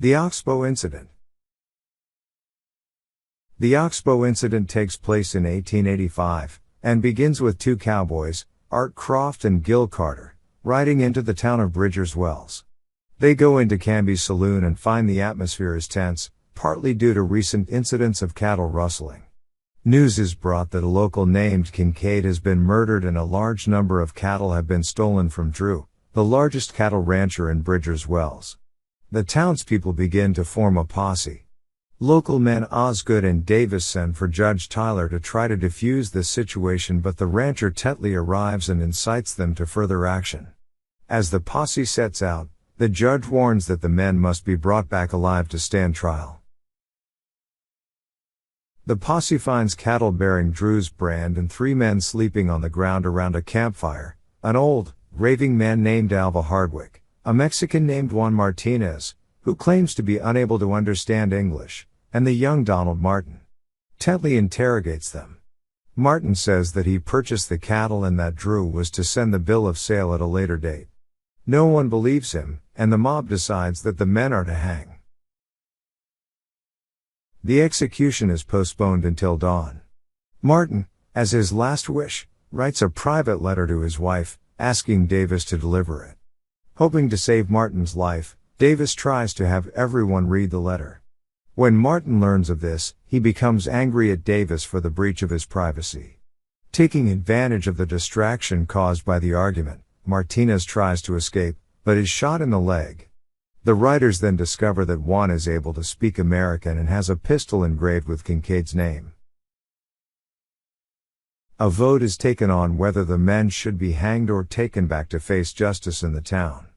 The Oxbow Incident. The Oxbow Incident takes place in 1885, and begins with two cowboys, Art Croft and Gil Carter, riding into the town of Bridgers Wells. They go into Canby's saloon and find the atmosphere is tense, partly due to recent incidents of cattle rustling. News is brought that a local named Kincaid has been murdered and a large number of cattle have been stolen from Drew, the largest cattle rancher in Bridgers Wells. The townspeople begin to form a posse. Local men Osgood and Davis send for Judge Tyler to try to defuse this situation, but the rancher Tetley arrives and incites them to further action. As the posse sets out, the judge warns that the men must be brought back alive to stand trial. The posse finds cattle bearing Drew's brand and three men sleeping on the ground around a campfire, an old, raving man named Alva Hardwick, a Mexican named Juan Martinez, who claims to be unable to understand English, and the young Donald Martin. Tetley interrogates them. Martin says that he purchased the cattle and that Drew was to send the bill of sale at a later date. No one believes him, and the mob decides that the men are to hang. The execution is postponed until dawn. Martin, as his last wish, writes a private letter to his wife, asking Davis to deliver it. Hoping to save Martin's life, Davis tries to have everyone read the letter. When Martin learns of this, he becomes angry at Davis for the breach of his privacy. Taking advantage of the distraction caused by the argument, Martinez tries to escape, but is shot in the leg. The writers then discover that Juan is able to speak American and has a pistol engraved with Kincaid's name. A vote is taken on whether the men should be hanged or taken back to face justice in the town.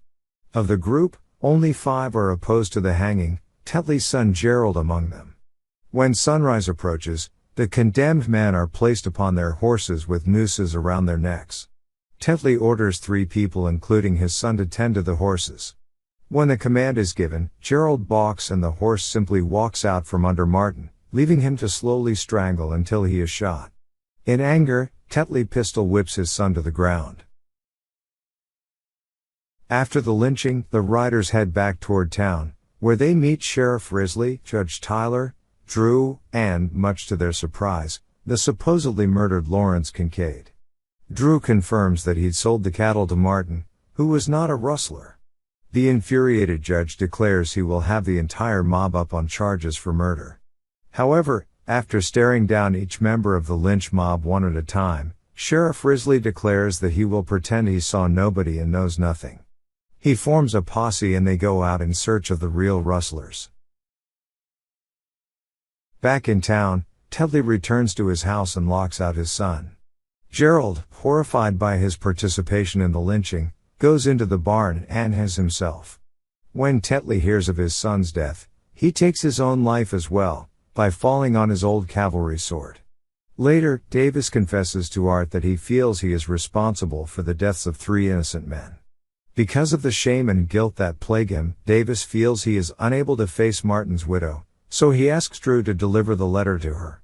Of the group, only 5 are opposed to the hanging, Tetley's son Gerald among them. When sunrise approaches, the condemned men are placed upon their horses with nooses around their necks. Tetley orders 3 people including his son to tend to the horses. When the command is given, Gerald balks and the horse simply walks out from under Martin, leaving him to slowly strangle until he is shot. In anger, Tetley pistol whips his son to the ground. After the lynching, the riders head back toward town, where they meet Sheriff Risley, Judge Tyler, Drew, and, much to their surprise, the supposedly murdered Lawrence Kincaid. Drew confirms that he'd sold the cattle to Martin, who was not a rustler. The infuriated judge declares he will have the entire mob up on charges for murder. However, after staring down each member of the lynch mob one at a time, Sheriff Risley declares that he will pretend he saw nobody and knows nothing. He forms a posse and they go out in search of the real rustlers. Back in town, Tetley returns to his house and locks out his son. Gerald, horrified by his participation in the lynching, goes into the barn and hangs himself. When Tetley hears of his son's death, he takes his own life as well, by falling on his old cavalry sword. Later, Davis confesses to Art that he feels he is responsible for the deaths of 3 innocent men. Because of the shame and guilt that plague him, Davis feels he is unable to face Martin's widow, so he asks Drew to deliver the letter to her.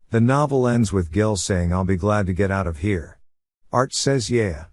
The novel ends with Gil saying, "I'll be glad to get out of here." Art says yeah.